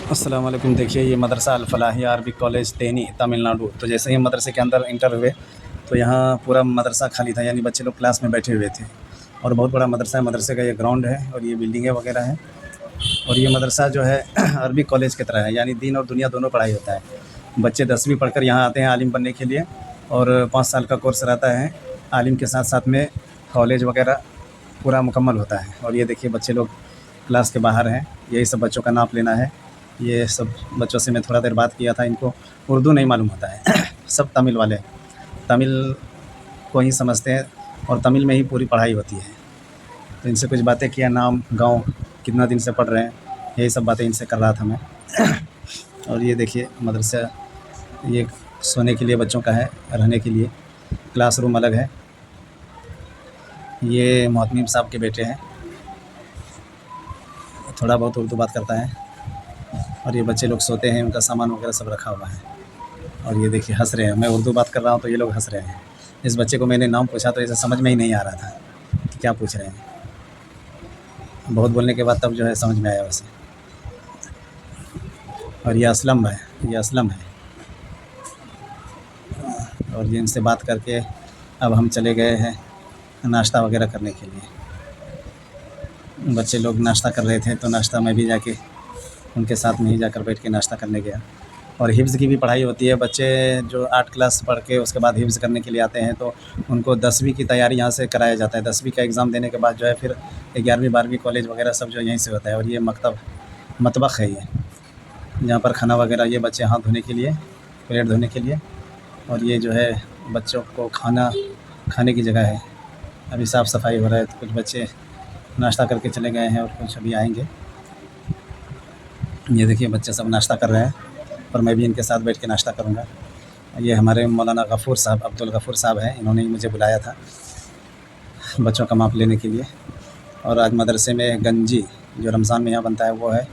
अस्सलाम वालेकुम। देखिए ये मदरसा अल फलाही अरबिक कॉलेज तेनी तमिलनाडु। तो जैसे ही मदरसे के अंदर इंटर हुए तो यहाँ पूरा मदरसा खाली था, यानी बच्चे लोग क्लास में बैठे हुए थे। और बहुत बड़ा मदरसा है, मदरसे का ये ग्राउंड है और ये बिल्डिंगें वगैरह हैं। और ये मदरसा जो है अरबिक कॉलेज की तरह है, यानी दीन और दुनिया दोनों पढ़ाई होता है। बच्चे 10वीं पढ़कर यहाँ आते हैं आलिम बनने के लिए, और 5 साल का कोर्स रहता है। आलिम के साथ साथ में कॉलेज वगैरह पूरा मुकम्मल होता है। और ये देखिए बच्चे लोग क्लास के बाहर हैं, यही सब बच्चों का नाप लेना है। ये सब बच्चों से मैं थोड़ा देर बात किया था, इनको उर्दू नहीं मालूम होता है सब तमिल वाले तमिल को ही समझते हैं और तमिल में ही पूरी पढ़ाई होती है। तो इनसे कुछ बातें किया, नाम, गांव, कितना दिन से पढ़ रहे हैं, यही सब बातें इनसे कर रहा था मैं और ये देखिए मदरसा, ये सोने के लिए बच्चों का है, रहने के लिए क्लासरूम अलग है। ये मोहतमीम साहब के बेटे हैं, थोड़ा बहुत उर्दू बात करता है। और ये बच्चे लोग सोते हैं, उनका सामान वगैरह सब रखा हुआ है। और ये देखिए हंस रहे हैं, मैं उर्दू बात कर रहा हूँ तो ये लोग हंस रहे हैं। इस बच्चे को मैंने नाम पूछा तो इसे समझ में ही नहीं आ रहा था कि क्या पूछ रहे हैं। बहुत बोलने के बाद तब जो है समझ में आया वैसे। और ये असलम है, ये असलम है। और ये इनसे बात करके अब हम चले गए हैं नाश्ता वगैरह करने के लिए। बच्चे लोग नाश्ता कर रहे थे तो नाश्ता में भी जाके उनके साथ में ही जाकर बैठ के नाश्ता करने गया। और हिफ्ज़ की भी पढ़ाई होती है। बच्चे जो 8 क्लास पढ़ के उसके बाद हिफ्ज़ करने के लिए आते हैं तो उनको 10वीं की तैयारी यहाँ से कराया जाता है। 10वीं का एग्ज़ाम देने के बाद जो है फिर 11वीं 12वीं कॉलेज वगैरह सब जो यहीं से होता है। और ये मतबख़ है, ये जहाँ पर खाना वगैरह, ये बच्चे हाथ धोने के लिए, प्लेट धोने के लिए। और ये जो है बच्चों को खाना खाने की जगह है। अभी साफ़ सफाई हो रहा है, तो कुछ बच्चे नाश्ता करके चले गए हैं और कुछ अभी आएंगे। ये देखिए बच्चे सब नाश्ता कर रहे हैं और मैं भी इनके साथ बैठ के नाश्ता करूँगा। ये हमारे मौलाना गफ़ूर साहब, अब्दुल गफ़ूर साहब हैं, इन्होंने ही मुझे बुलाया था बच्चों का माप लेने के लिए। और आज मदरसे में गंजी जो रमज़ान में यहाँ बनता है वो है।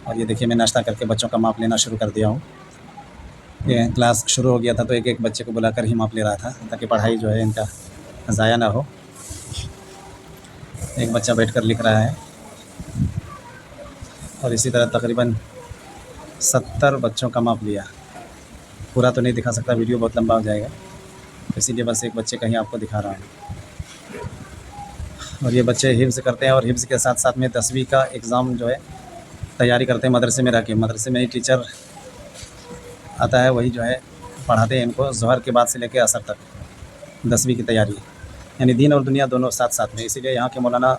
और ये देखिए मैं नाश्ता करके बच्चों का माप लेना शुरू कर दिया हूँ। ये क्लास शुरू हो गया था तो एक एक बच्चे को बुलाकर ही माप ले रहा था ताकि पढ़ाई जो है इनका ज़ाया ना हो। एक बच्चा बैठकर लिख रहा है और इसी तरह तकरीबन 70 बच्चों का माप लिया। पूरा तो नहीं दिखा सकता, वीडियो बहुत लंबा हो जाएगा, इसीलिए बस एक बच्चे का ही आपको दिखा रहा हूँ। और ये बच्चे हिफ्ज़ करते हैं और हिफ्ज़ के साथ साथ में 10वीं का एग्ज़ाम जो है तैयारी करते हैं मदरसे में रह के। मदरसे में ही टीचर आता है, वही जो है पढ़ाते हैं इनको ज़ोहर के बाद से लेकर असर तक 10वीं की तैयारी, यानी दीन और दुनिया दोनों साथ साथ में। इसीलिए यहाँ के मौलाना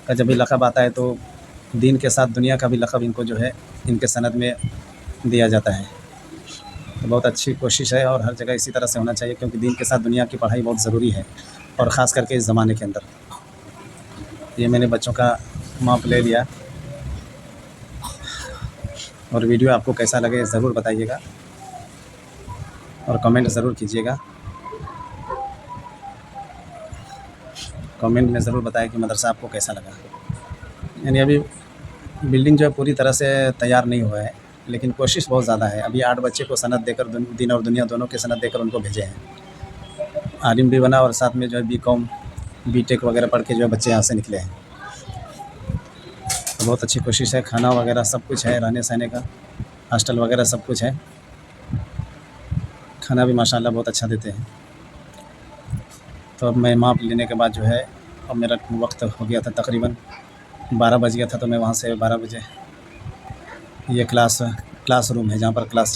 का जब भी लक़ब आता है तो दीन के साथ दुनिया का भी लक़ब इनको जो है इनके सनद में दिया जाता है। तो बहुत अच्छी कोशिश है और हर जगह इसी तरह से होना चाहिए, क्योंकि दीन के साथ दुनिया की पढ़ाई बहुत ज़रूरी है, और ख़ास करके इस ज़माने के अंदर। ये मैंने बच्चों का माप ले लिया। और वीडियो आपको कैसा लगे ज़रूर बताइएगा और कमेंट ज़रूर कीजिएगा। कमेंट में ज़रूर बताएं कि मदरसा आपको कैसा लगा। यानी अभी बिल्डिंग जो है पूरी तरह से तैयार नहीं हुआ है, लेकिन कोशिश बहुत ज़्यादा है। अभी 8 बच्चे को सनद देकर, दीन और दुनिया दोनों के सनद देकर उनको भेजे हैं। आलिम भी बना और साथ में जो है बीकॉम बीटेक वगैरह पढ़ के जो है बच्चे यहाँ से निकले हैं। तो बहुत अच्छी कोशिश है। खाना वगैरह सब कुछ है, रहने सहने का हॉस्टल वगैरह सब कुछ है। खाना भी माशाल्लाह बहुत अच्छा देते हैं। तो अब मैं माप लेने के बाद जो है, अब मेरा वक्त हो गया था, तकरीबन 12 बज गया था। तो मैं वहाँ से 12 बजे, ये क्लासरूम है जहाँ पर क्लास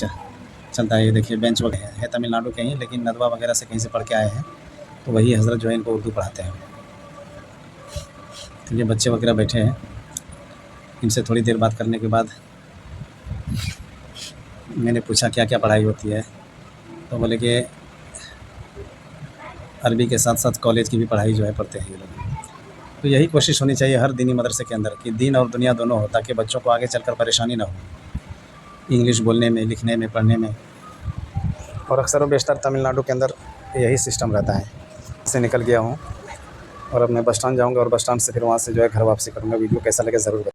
चलता है। ये देखिए बेंच वगैरह है, तमिलनाडु के ही, लेकिन नदवा वगैरह से कहीं से पढ़ के आए हैं, तो वही हज़रत जो है इनको उर्दू पढ़ाते हैं। तो ये बच्चे वगैरह बैठे हैं, इनसे थोड़ी देर बात करने के बाद मैंने पूछा क्या क्या पढ़ाई होती है, तो बोले कि अरबी के साथ साथ कॉलेज की भी पढ़ाई जो है पढ़ते हैं ये लोग। तो यही कोशिश होनी चाहिए हर दीनी मदरसे के अंदर कि दीन और दुनिया दोनों हो, ताकि बच्चों को आगे चलकर परेशानी ना हो इंग्लिश बोलने में, लिखने में, पढ़ने में। और अक्सर व बेशतर तमिलनाडु के अंदर यही सिस्टम रहता है। से निकल गया हूँ और अब मैं बस स्टैंड जाऊँगा और बस स्टैंड से फिर वहाँ से जो है घर वापसी करूँगा। वीडियो कैसा लगे ज़रूर बताएं।